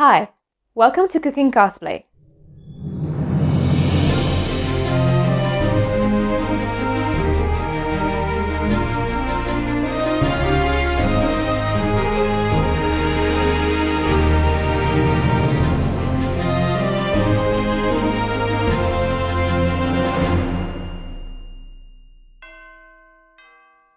Hi, welcome to Cookin Cosplay.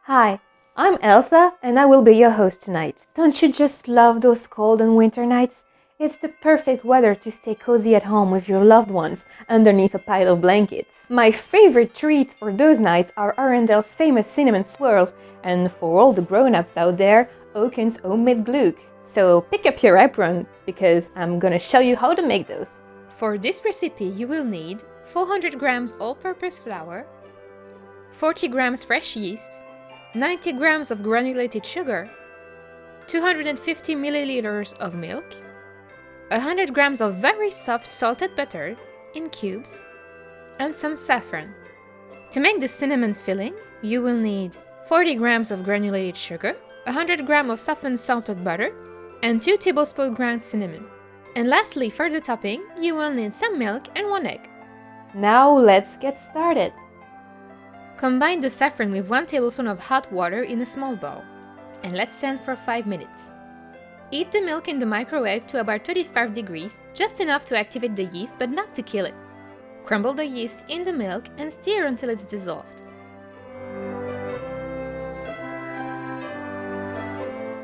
Hi, I'm Elsa and I will be your host tonight. Don't you just love those cold and winter nights? It's the perfect weather to stay cozy at home with your loved ones underneath a pile of blankets. My favorite treats for those nights are Arendelle's famous cinnamon swirls and for all the grown-ups out there, Oaken'S homemade Glögg. So pick up your apron because I'm gonna show you how to make those. For this recipe you will need 400 grams all-purpose flour, 40 grams fresh yeast, 90 grams of granulated sugar, 250 milliliters of milk, 100 grams of very soft salted butter in cubes, and some saffron. To make the cinnamon filling, you will need 40 grams of granulated sugar, 100 grams of softened salted butter, and 2 tablespoons ground cinnamon. And lastly, for the topping, you will need some milk and 1 egg. Now let's get started. Combine the saffron with 1 tablespoon of hot water in a small bowl, and let stand for 5 minutes. Heat the milk in the microwave to about 35 degrees, just enough to activate the yeast but not to kill it. Crumble the yeast in the milk and stir until it's dissolved.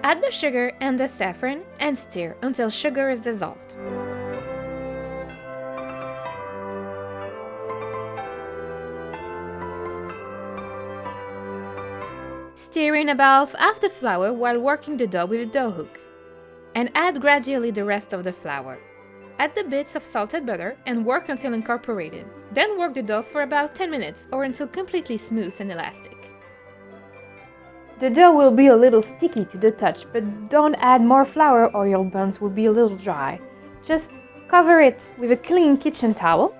Add the sugar and the saffron and stir until sugar is dissolved. Stir in about half the flour while working the dough with a dough hook. And add gradually the rest of the flour. Add the bits of salted butter and work until incorporated. Then work the dough for about 10 minutes or until completely smooth and elastic. The dough will be a little sticky to the touch, but don't add more flour or your buns will be a little dry. Just cover it with a clean kitchen towel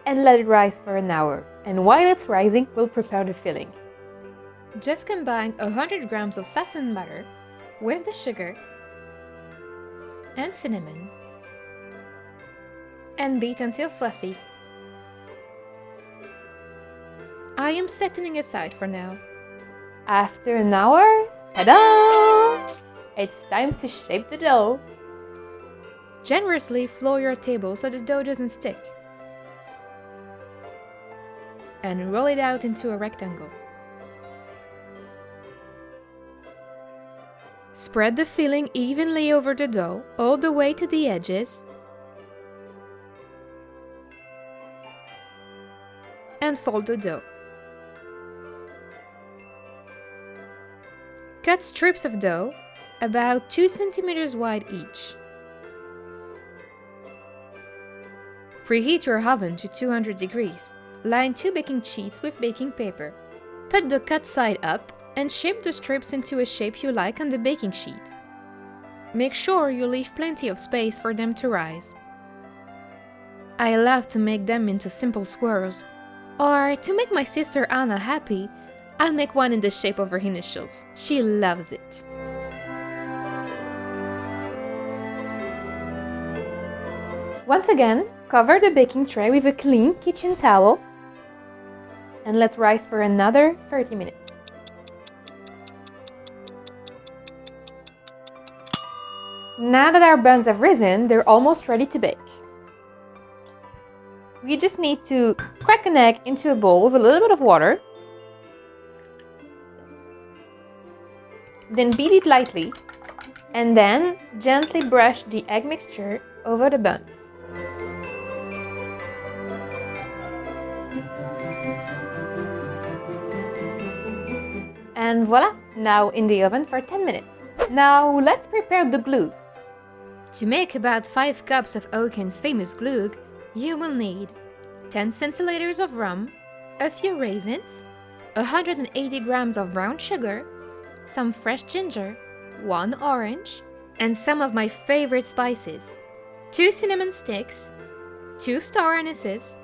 and let it rise for an hour. And while it's rising, we'll prepare the filling. Just combine 100 grams of softened butter with the sugar and cinnamon and beat until fluffy. I am setting it aside for now. After an hour, ta-da! It's time to shape the dough. Generously flour your table so the dough doesn't stick. And roll it out into a rectangle. Spread the filling evenly over the dough, all the way to the edges, and fold the dough. Cut strips of dough, about 2 centimeters wide each. Preheat your oven to 200 degrees. Line 2 baking sheets with baking paper. Put the cut side up and shape the strips into a shape you like on the baking sheet. Make sure you leave plenty of space for them to rise. I love to make them into simple swirls, or to make my sister Anna happy, I'll make one in the shape of her initials. She loves it. Once again, cover the baking tray with a clean kitchen towel and let rise for another 30 minutes. Now that our buns have risen, they're almost ready to bake. We just need to crack an egg into a bowl with a little bit of water. Then beat it lightly and then gently brush the egg mixture over the buns. And voila, now in the oven for 10 minutes. Now let's prepare the glue. To make about 5 cups of Oaken'S famous Glögg, you will need 10 centiliters of rum, a few raisins, 180 grams of brown sugar, some fresh ginger, 1 orange, and some of my favorite spices, 2 cinnamon sticks, 2 star anise,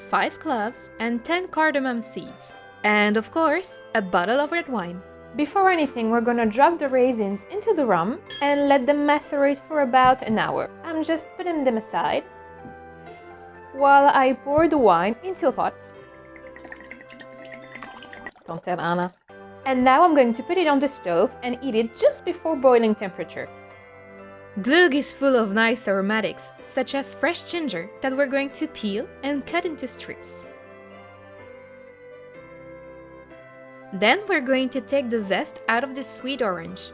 5 cloves, and 10 cardamom seeds. And of course, a bottle of red wine. Before anything, we're gonna drop the raisins into the rum and let them macerate for about an hour. I'm just putting them aside while I pour the wine into a pot. Don't tell Anna. And now I'm going to put it on the stove and eat it just before boiling temperature. Glögg is full of nice aromatics, such as fresh ginger that we're going to peel and cut into strips. Then we're going to take the zest out of the sweet orange.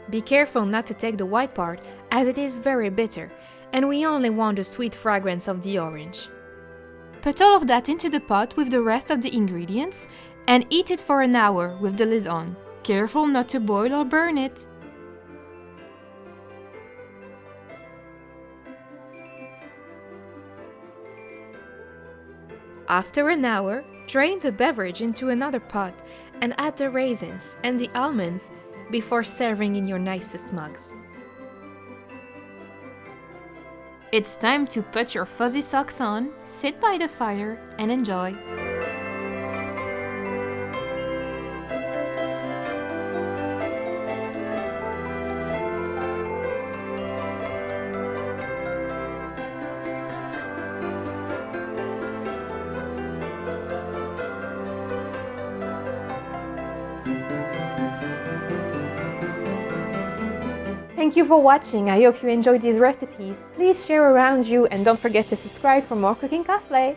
Be careful not to take the white part, as it is very bitter, and we only want the sweet fragrance of the orange. Put all of that into the pot with the rest of the ingredients and eat it for an hour with the lid on. Careful not to boil or burn it. After an hour, drain the beverage into another pot and add the raisins and the almonds before serving in your nicest mugs. It's time to put your fuzzy socks on, sit by the fire, and enjoy. Thank you for watching. I hope you enjoyed these recipes. Please share around you and don't forget to subscribe for more Cookin Cosplay.